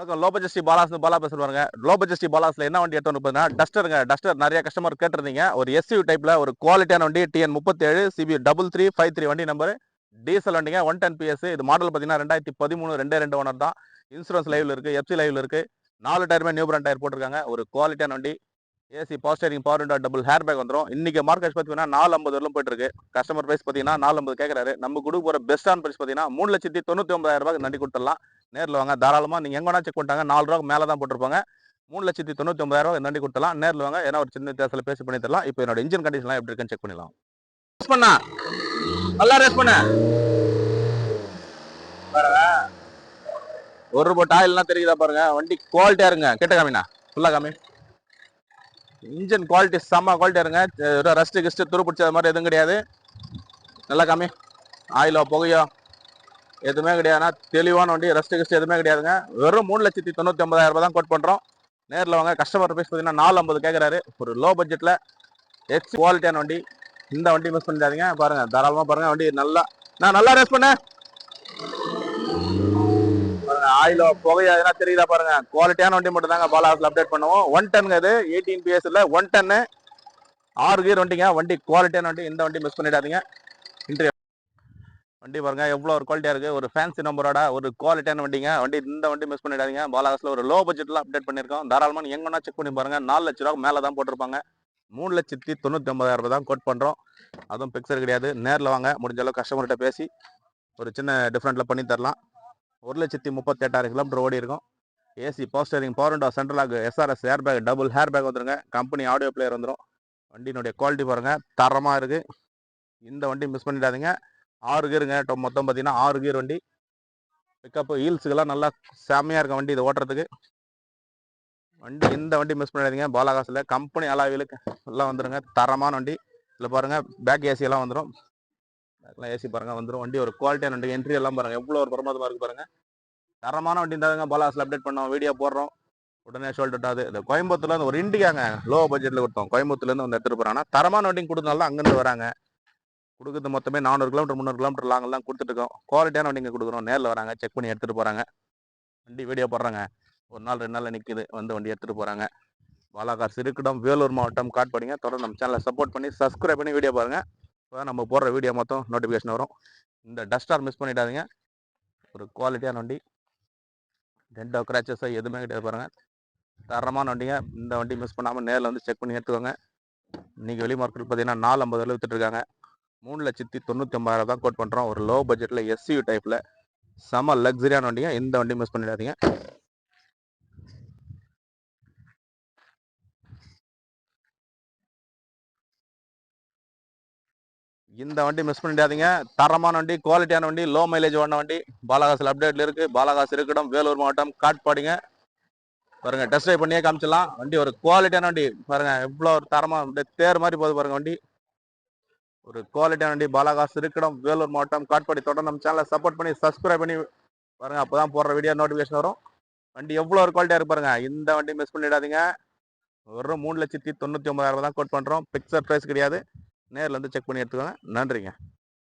வணக்கம். Low budget Bala பேசுவாங்க. Low budget பாலாஸ்ல என்ன வண்டி எடுத்து வந்து டஸ்டருங்க. டஸ்டர் நிறைய கஸ்டமர் கேட்டிருந்தீங்க. ஒரு எஸ்யூ டைப்ல ஒரு குவாலிட்டியான வண்டி TN 37 CB 3353 வண்டி நம்பர். டீசல் வண்டிங்க 110 PS. இது மாடல் பார்த்தீங்கன்னா 2013 2 ஓனர் தான். இன்சூரன்ஸ் லைவ்ல இருக்கு, FC லைவ்ல இருக்கு. 4 டயருமே நியூ பிராண்ட் டயர் போட்டிருக்காங்க. ஒரு குவாலிட்டியான வண்டி. AC power steering power window double air back வந்துடும். இன்னைக்கு மார்க்கெட் பார்த்தீங்கன்னா 450 வரலும் போயிட்டு இருக்கு. கஸ்டமர் பிரைஸ் பார்த்தீங்கன்னா 450 கேட்கறாரு. நம்ம கொடுக்க போற பெஸ்டான பிரைஸ் பார்த்தீங்கன்னா 3,99,000 ரூபாய்க்கு வண்டி கொடுத்துடலாம். நேரில் வாங்க தாராளமா. நீங்க எங்க வேணா செக் பண்ணிட்டாங்க 4 ரூபாய்க்கு மேல தான் போட்டிருப்பாங்க. 3,99,000 ரூபாய் வண்டி கொடுத்துடலாம். நேரில் வாங்க. ஏன்னா ஒரு சின்ன வித்தியாசத்தில் பேசி பண்ணி தரலாம். இப்போ என்னோட இன்ஜின் கண்டிஷன்லாம் எப்படி இருக்குன்னு செக் பண்ணிடலாம். ரேஸ் பண்ணா நல்லா ரேஸ் பண்ண ஒரு போட்டு ஆயில்லாம் தெரியுதா பாருங்க. வண்டி குவாலிட்டியா இருங்க. கேட்ட காமினா ஃபுல்லா காமி. இன்ஜின் குவாலிட்டி செம்ம குவாலிட்டியா இருங்க. ரஸ்ட் கிஸ்ட் துரு பிடிச்சது மாதிரி எதுவும் கிடையாது. நல்லா காமி. ஆயிலோ புகையோ எதுவுமே கிடையாதுன்னா தெளிவான வண்டி. ரஸ்ட் கிஸ்ட் எதுவுமே கிடையாதுங்க. வெறும் 3,99,000 ரூபாய் தான் கோட் பண்றோம். நேரில் வாங்க. கஸ்டமர் பிரைஸ் பார்த்தீங்கன்னா 450 கேட்கறாரு. ஒரு லோ பட்ஜெட்ல எக்ஸ் குவாலிட்டியான வண்டி. இந்த வண்டி மிஸ் பண்ணிடாதீங்க. பாருங்க தாராளமா பாருங்க. வண்டி நல்லா ரேஸ் பண்ண பாருங்க. ஆயிலோ புகையா எதனா தெரியுதா பாருங்க. குவாலிட்டியான வண்டி மட்டும் தாங்க பாலாஸ்ல அப்டேட் பண்ணுவோம். 110 இது 18 PS இல்ல 110 6 கியர் வண்டிங்க. வண்டி குவாலிட்டியான வண்டி. இந்த வண்டி மிஸ் பண்ணிடாதீங்க. இன்றைய வண்டி பாருங்க எவ்வளோ ஒரு குவாலிட்டியா இருக்கு. ஒரு ஃபேன்சி நம்பரோட ஒரு குவாலிட்டியான வண்டிங்க. வண்டி இந்த வண்டி மிஸ் பண்ணிடாதீங்க. பாலாஸ்ல ஒரு லோ பட்ஜெட்ல அப்டேட் பண்ணிருக்கோம். தாராளமா நீங்க எங்கன்னா செக் பண்ணி பாருங்க. 4 லட்ச ரூபாய்க்கு மேல தான் போட்டிருப்பாங்க. 3,99,000 ரூபாய் தான் கோட் பண்றோம். அதுவும் பிக்சர் கிடையாது. நேரில் வாங்க. முடிஞ்ச அளவுக்கு கஸ்டமர்கிட்ட பேசி ஒரு சின்ன டிஃப்ரெண்ட்ல பண்ணி தரலாம். 1,38,000 கிலோமீட்டர் ஓடி இருக்கும். AC power steering power window central lock SRS air bag double air bag வந்துருங்க. கம்பெனி ஆடியோ பிளேயர் வந்துடும். வண்டியினுடைய குவாலிட்டி பாருங்க தரமா இருக்கு. இந்த வண்டி மிஸ் பண்ணிடாதீங்க. 6 கியருங்க. மொத்தம் பார்த்தீங்கன்னா 6 கியர் வண்டி. பிக்கப் ஹீல்ஸுக்கெல்லாம் நல்லா செம்மையா இருக்க வண்டி. இது ஓட்டுறதுக்கு வண்டி இந்த வண்டி மிஸ் பண்ணிடாதீங்க. பாலாகாசில் கம்பெனி அலாவிலுக்கு எல்லாம் வந்துருங்க. தரமான வண்டி. இதில் பாருங்க பேக் ஏசி எல்லாம் வந்துடும். ஏசி பாருங்க வந்துடும். வண்டி ஒரு குவாலிட்டியான வண்டி. என்ட்ரி எல்லாம் பாருங்க எவ்வளோ ஒரு பிரமாதமா இருக்கு பாருங்க. தரமான வண்டி இருந்தாங்க. பாலாகாசில் அப்டேட் பண்ணோம். வீடியோ போடுறோம். உடனே ஷோல்டாது. இந்த கோயம்புத்தூர்ல இருந்து ஒரு இண்டிகாங்க லோ பட்ஜெட்ல கொடுத்தோம். கோயம்புத்தூர்ல இருந்து வந்து எடுத்துட்டு போறாங்க. தரமான வண்டி கொடுத்தனால அங்கிருந்து வராங்க. கொடுக்குறது மொத்தமே 400 கிலோமீட்டர் 300 கிலோமீட்டர் லாங்கெல்லாம் கொடுத்துட்டு இருக்கோம். குவாலிட்டியான வண்டிங்க கொடுக்குறோம். நேரில் வராங்க. செக் பண்ணி எடுத்துட்டு போறாங்க. வண்டி வீடியோ போடுறாங்க. ஒரு நாள் 2 நாள்ல நிக்குது. வந்து வண்டி எடுத்துட்டு போறாங்க. பாலாகார் சிறுக்கிடம் வேலூர் மாவட்டம் காட்பாடிங்க. தொடர்ந்து நம்ம சேனலை சப்போர்ட் பண்ணி சப்ஸ்கிரைப் பண்ணி வீடியோ பாருங்க. இப்போ நம்ம போடுற வீடியோ மொத்தம் நோட்டிஃபிகேஷன் வரும். இந்த டஸ்டார் மிஸ் பண்ணிடாதீங்க. ஒரு குவாலிட்டியான வண்டி. டென்டோ கிராச்சஸ் எதுவுமே கிடையாது பாருங்க. தரமான வண்டிங்க. இந்த வண்டி மிஸ் பண்ணாமல் நேரில் வந்து செக் பண்ணி எடுத்துக்கோங்க. இன்னைக்கு வெளி மார்க்கெட் பார்த்தீங்கன்னா 450 வித்துட்டு இருக்காங்க. 3,99,000 தான் கோட் பண்ணுறோம். ஒரு லோ பட்ஜெட்டில் SUV டைப்பில் செம லக்ஸரியான வண்டிங்க. இந்த வண்டி மிஸ் பண்ணிடாதீங்க. இந்த வண்டி மிஸ் பண்ணிடாதீங்க. தரமான வண்டி, குவாலிட்டியான வண்டி, லோ மைலேஜ் ஓடின வண்டி. பாலாகாசில் அப்டேட்ல இருக்கு. பாலாகாசி இருக்கிடம் வேலூர் மாவட்டம் காட்பாடிங்க. பாருங்க டெஸ்ட் ட்ரைவ் பண்ணியே காமிச்சிடலாம். வண்டி ஒரு குவாலிட்டியான வண்டி பாருங்க. எவ்வளோ ஒரு தரமா தேர் மாதிரி போகுது பாருங்க வண்டி. ஒரு குவாலிட்டியான வண்டி. பாலாகாசி இருக்கிடம் வேலூர் மாவட்டம் காட்பாடி. தொடர்ந்து நம்ம சேனலை சப்போர்ட் பண்ணி சப்ஸ்கிரைப் பண்ணி பாருங்க. அப்பதான் போடுற வீடியோ நோட்டிஃபிகேஷன் வரும். வண்டி எவ்வளோ ஒரு குவாலிட்டியா இருக்கு பாருங்க. இந்த வண்டி மிஸ் பண்ணிடாதீங்க. வெறும் 3,99,000 தான் கோட் பண்றோம். பிக்சர் பிரைஸ் கிடையாது. நேரில் வந்து செக் பண்ணி எடுத்துக்கோங்க. நன்றிங்க.